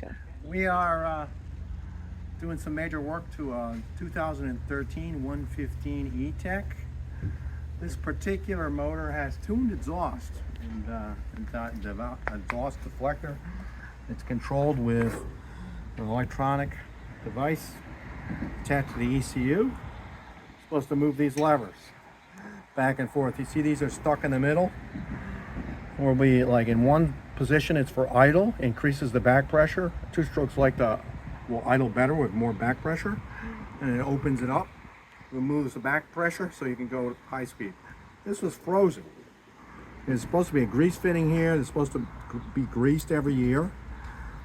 Go. We are doing some major work to a 2013 115 ETEC. This particular motor has tuned exhaust and exhaust deflector. It's controlled with an electronic device attached to the ECU. It's supposed to move these levers back and forth. You see these are stuck in the middle. Or be like in one position it's for idle, increases the back pressure. Two strokes will idle better with more back pressure, and it opens it up, removes the back pressure so you can go high speed. This was frozen. There's supposed to be a grease fitting here. It's supposed to be greased every year.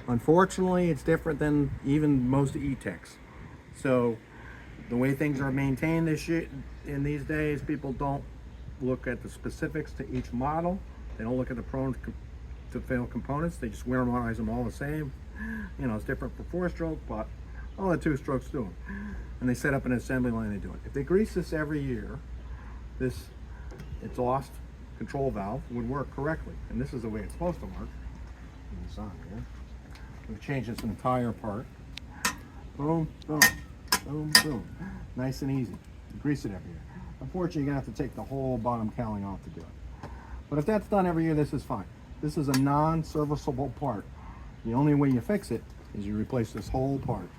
Unfortunately, it's different than even most ETECs. So the way things are maintained in these days, people don't look at the specifics to each model. They don't look at the prone to fail components. They just wear-and-ize them all the same. You know, it's different for four-stroke, but all the two-strokes do them. And they set up an assembly line, they do it. If they grease this every year, this exhaust control valve would work correctly. And this is the way it's supposed to work. It's on here. We've changed this entire part. Boom, boom, boom, boom. Nice and easy. Grease it every year. Unfortunately, you're gonna have to take the whole bottom cowling off to do it. But if that's done every year, this is fine. This is a non-serviceable part. The only way you fix it is you replace this whole part.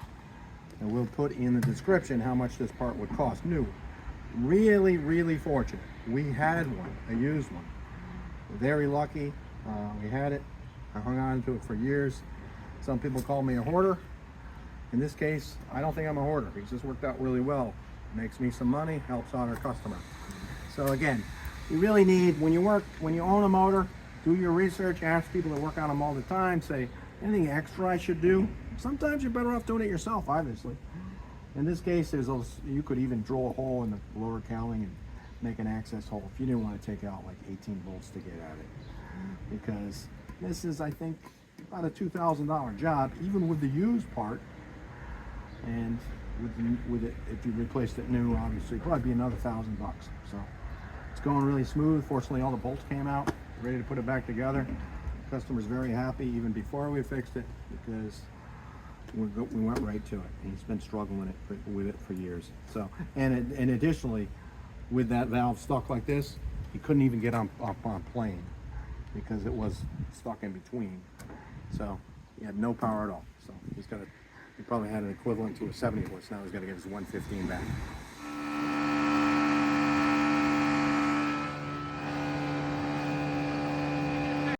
And we'll put in the description how much this part would cost new. Really, really fortunate. We had one, a used one. Very lucky. We had it. I hung on to it for years. Some people call me a hoarder. In this case, I don't think I'm a hoarder because this worked out really well. Makes me some money, helps out our customer. So again, you really need, when you own a motor, do your research, ask people that work on them all the time, say, anything extra I should do? Sometimes you're better off doing it yourself, obviously. In this case, you could even drill a hole in the lower cowling and make an access hole if you didn't want to take out like 18 volts to get at it. Because this is, I think, about a $2,000 job, even with the used part. And with it, if you replaced it new, obviously, it'd probably be another $1,000 bucks. So it's going really smooth. Fortunately, all the bolts came out, ready to put it back together. Customer's very happy even before we fixed it because we went right to it. And he's been struggling with it for years. So, and additionally, with that valve stuck like this, he couldn't even get up on plane because it was stuck in between. So he had no power at all. So he probably had an equivalent to a 70 horse. Now he's got to get his 115 back.